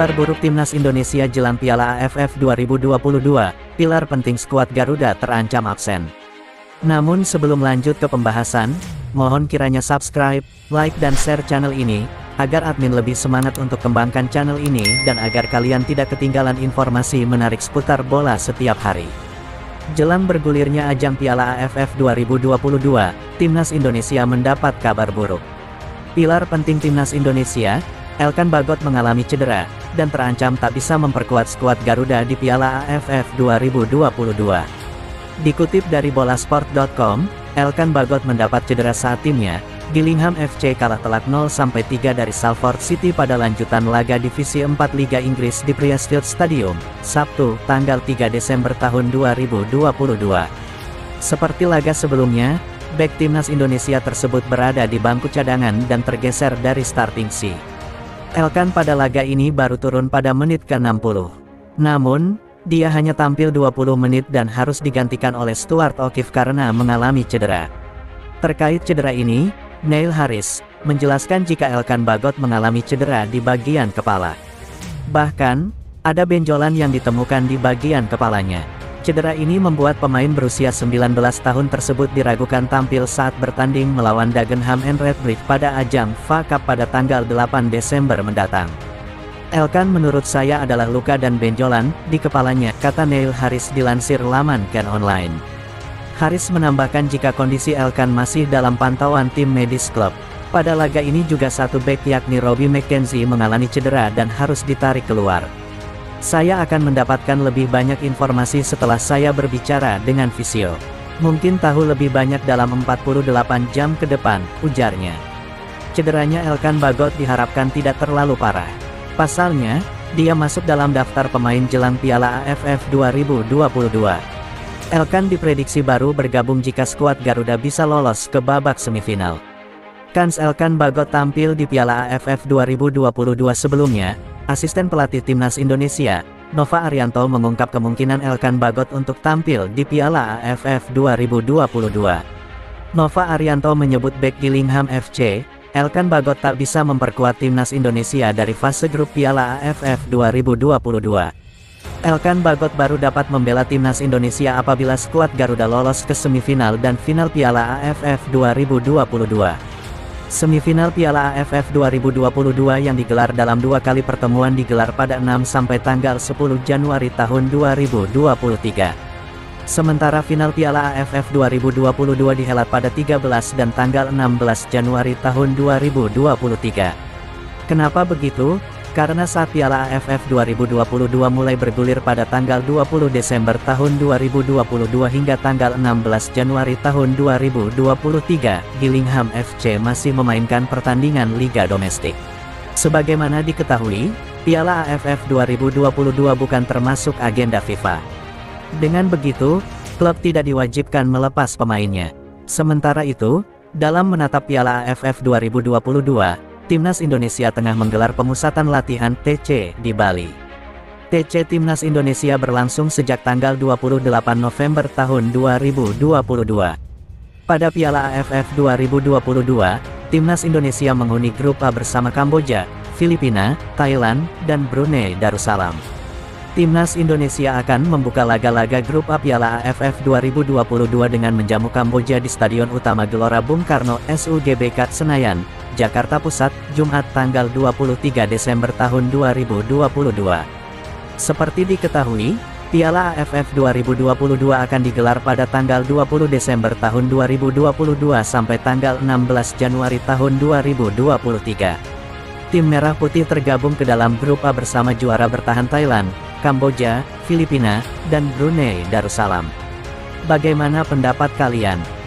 Kabar buruk timnas Indonesia jelang Piala AFF 2022, pilar penting skuad Garuda terancam absen. Namun sebelum lanjut ke pembahasan, mohon kiranya subscribe, like dan share channel ini, agar admin lebih semangat untuk kembangkan channel ini dan agar kalian tidak ketinggalan informasi menarik seputar bola setiap hari. Jelang bergulirnya ajang Piala AFF 2022, timnas Indonesia mendapat kabar buruk. Pilar penting timnas Indonesia, Elkan Bagot mengalami cedera, dan terancam tak bisa memperkuat skuad Garuda di Piala AFF 2022. Dikutip dari bolasport.com, Elkan Bagot mendapat cedera saat timnya, Gillingham FC kalah telak 0-3 dari Salford City pada lanjutan laga Divisi 4 Liga Inggris di Priestfield Stadium, Sabtu, tanggal 3 Desember tahun 2022. Seperti laga sebelumnya, bek timnas Indonesia tersebut berada di bangku cadangan dan tergeser dari starting six. Elkan pada laga ini baru turun pada menit ke-60. Namun, dia hanya tampil 20 menit dan harus digantikan oleh Stuart O'Keefe karena mengalami cedera. Terkait cedera ini, Neil Harris menjelaskan jika Elkan Bagot mengalami cedera di bagian kepala. Bahkan, ada benjolan yang ditemukan di bagian kepalanya. Cedera ini membuat pemain berusia 19 tahun tersebut diragukan tampil saat bertanding melawan Dagenham and Redbridge pada ajang FA Cup pada tanggal 8 Desember mendatang. Elkan menurut saya adalah luka dan benjolan di kepalanya, kata Neil Harris dilansir laman Can Online. Harris menambahkan jika kondisi Elkan masih dalam pantauan tim medis klub. Pada laga ini juga satu bek yakni Robbie McKenzie mengalami cedera dan harus ditarik keluar. Saya akan mendapatkan lebih banyak informasi setelah saya berbicara dengan fisio. Mungkin tahu lebih banyak dalam 48 jam ke depan, ujarnya. Cederanya Elkan Bagot diharapkan tidak terlalu parah. Pasalnya, dia masuk dalam daftar pemain jelang Piala AFF 2022. Elkan diprediksi baru bergabung jika skuad Garuda bisa lolos ke babak semifinal. Kans Elkan Bagot tampil di Piala AFF 2022 sebelumnya. Asisten pelatih timnas Indonesia, Nova Arianto mengungkap kemungkinan Elkan Bagot untuk tampil di Piala AFF 2022. Nova Arianto menyebut bek Gillingham FC, Elkan Bagot tak bisa memperkuat timnas Indonesia dari fase grup Piala AFF 2022. Elkan Bagot baru dapat membela timnas Indonesia apabila skuad Garuda lolos ke semifinal dan final Piala AFF 2022. Semifinal Piala AFF 2022 yang digelar dalam 2 kali pertemuan digelar pada 6 sampai tanggal 10 Januari tahun 2023. Sementara final Piala AFF 2022 dihelat pada 13 dan tanggal 16 Januari tahun 2023. Kenapa begitu? Karena saat Piala AFF 2022 mulai bergulir pada tanggal 20 Desember tahun 2022 hingga tanggal 16 Januari tahun 2023, Gillingham FC masih memainkan pertandingan liga domestik. Sebagaimana diketahui, Piala AFF 2022 bukan termasuk agenda FIFA. Dengan begitu, klub tidak diwajibkan melepas pemainnya. Sementara itu, dalam menatap Piala AFF 2022, Timnas Indonesia tengah menggelar pemusatan latihan TC di Bali. TC Timnas Indonesia berlangsung sejak tanggal 28 November tahun 2022. Pada Piala AFF 2022, Timnas Indonesia menghuni grup A bersama Kamboja, Filipina, Thailand, dan Brunei Darussalam. Timnas Indonesia akan membuka laga-laga grup A Piala AFF 2022 dengan menjamu Kamboja di Stadion Utama Gelora Bung Karno SUGBK Senayan, Jakarta Pusat, Jumat tanggal 23 Desember tahun 2022. Seperti diketahui, Piala AFF 2022 akan digelar pada tanggal 20 Desember tahun 2022 sampai tanggal 16 Januari tahun 2023. Tim Merah Putih tergabung ke dalam grup A bersama juara bertahan Thailand, Kamboja, Filipina, dan Brunei Darussalam. Bagaimana pendapat kalian?